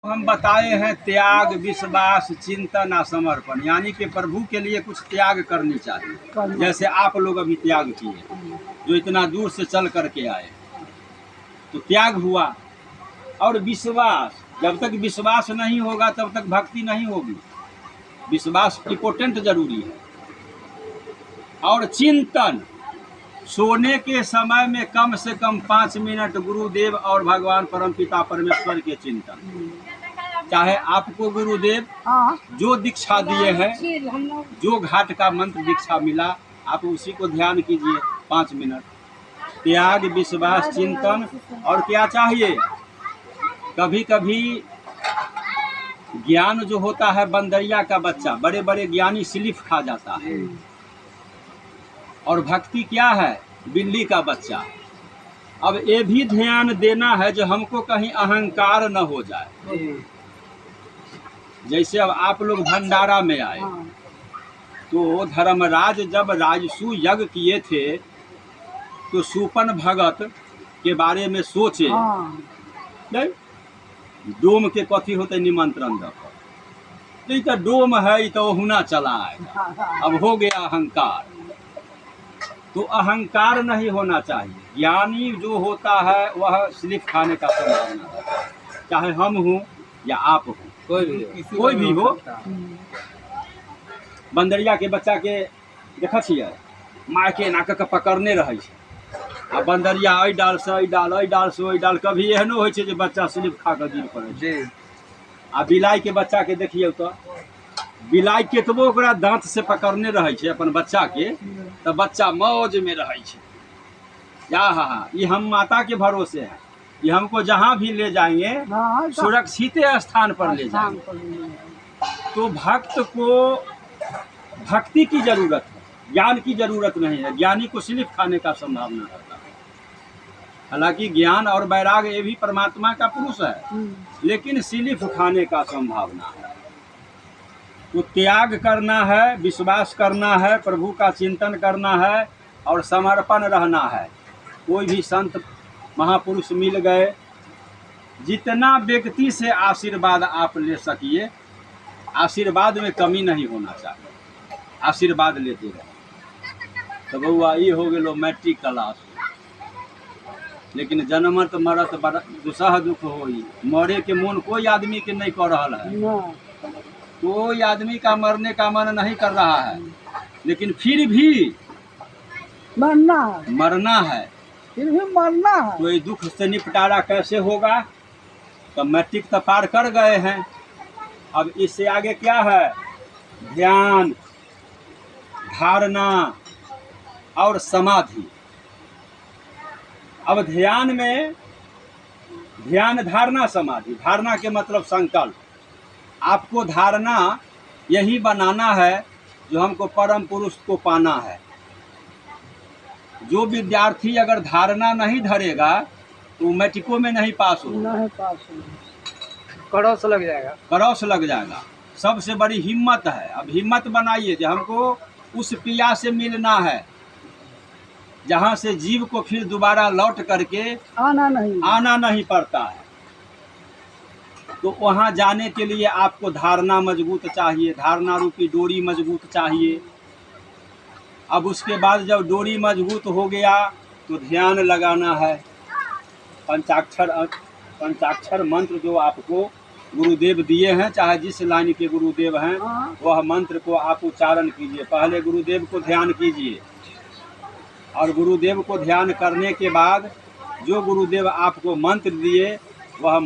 हम बताए हैं त्याग, विश्वास, चिंतन और समर्पण, यानी कि प्रभु के लिए कुछ त्याग करनी चाहिए। जैसे आप लोग अभी त्याग किए, जो इतना दूर से चल करके आए, तो त्याग हुआ। और विश्वास, जब तक विश्वास नहीं होगा तब तक भक्ति नहीं होगी। विश्वास इम्पोर्टेंट जरूरी है। और चिंतन, सोने के समय में कम से कम 5 मिनट गुरुदेव और भगवान परमपिता परमेश्वर के चिंतन। चाहे आपको गुरुदेव जो दीक्षा दिए हैं, जो घाट का मंत्र दीक्षा मिला, आप उसी को ध्यान कीजिए 5 मिनट। त्याग, विश्वास, चिंतन। और क्या चाहिए, कभी कभी ज्ञान जो होता है बंदरिया का बच्चा, बड़े बड़े ज्ञानी स्लिप खा जाता है। और भक्ति क्या है, बिल्ली का बच्चा। अब ये भी ध्यान देना है जो हमको कहीं अहंकार न हो जाए। जैसे अब आप लोग भंडारा में आए, तो धर्मराज जब राजसू यज्ञ किए थे तो सुपन भगत के बारे में सोचे, नहीं डोम के कथी होते निमंत्रण दे, तो डोम है तो हुना चला आएगा। अब हो गया अहंकार, तो अहंकार नहीं होना चाहिए। ज्ञानी जो होता है वह स्लिप खाने का संभावना है, चाहे हम हों या आप हो, कोई भी हो। बंदरिया के बच्चा के देखा छियै, माय के एना कऽ पकड़ने रहे छै, आ बंदरिया एहि डाल से एहि डाल, एहि डाल से ओहि डाल। कभी एहनो होइ छै जे बच्चा स्लिप खा कऽ गिर पड़े छै। आ बिलाई के बच्चा के देखिए, तो बिलाई केतबो ओकरा दांत से पकड़ने रहे छै अपन बच्चा के, तो बच्चा मौज में रहे छै। ये हम माता के भरोसे है, ये हमको जहाँ भी ले जाएंगे सुरक्षित स्थान पर ले जाएंगे। तो भक्त को भक्ति की जरूरत है, ज्ञान की जरूरत नहीं है। ज्ञानी को स्लिप खाने का संभावना रहता है। हालांकि ज्ञान और वैराग्य ये भी परमात्मा का पुरुष है, लेकिन स्लिप खाने का संभावना है। तो त्याग करना है, विश्वास करना है, प्रभु का चिंतन करना है और समर्पण रहना है। कोई भी संत महापुरुष मिल गए, जितना व्यक्ति से आशीर्वाद आप ले सकिए, आशीर्वाद में कमी नहीं होना चाहिए, आशीर्वाद लेते रहे। तो बउआ ये हो गलो मैट्रिक क्लास, लेकिन जन्मत मरत दुसह दुख होई, मरे के मन कोई आदमी के नहीं कर रहा है। कोई आदमी का मरने का मन नहीं कर रहा है, लेकिन फिर भी मरना है, फिर भी मरना है। तो ये दुख से निपटारा कैसे होगा। तो मैट्रिक तो पार कर गए हैं, अब इससे आगे क्या है, ध्यान, धारणा और समाधि। अब ध्यान में ध्यान, धारणा, समाधि। धारणा के मतलब संकल्प। आपको धारणा यही बनाना है जो हमको परम पुरुष को पाना है। जो विद्यार्थी अगर धारणा नहीं धरेगा तो मैट्रिको में नहीं पास होगा, कड़ौस लग जाएगा, करौस लग जाएगा। सबसे बड़ी हिम्मत है। अब हिम्मत बनाइए कि हमको उस पिया से मिलना है जहाँ से जीव को फिर दोबारा लौट करके आना नहीं पड़ता है। तो वहाँ जाने के लिए आपको धारणा मजबूत चाहिए, धारणा रूपी डोरी मजबूत चाहिए। अब उसके बाद जब डोरी मजबूत हो गया तो ध्यान लगाना है। पंचाक्षर मंत्र जो आपको गुरुदेव दिए हैं, चाहे जिस लाइन के गुरुदेव हैं, वह मंत्र को आप उच्चारण कीजिए। पहले गुरुदेव को ध्यान कीजिए, और गुरुदेव को ध्यान करने के बाद जो गुरुदेव आपको मंत्र दिए वह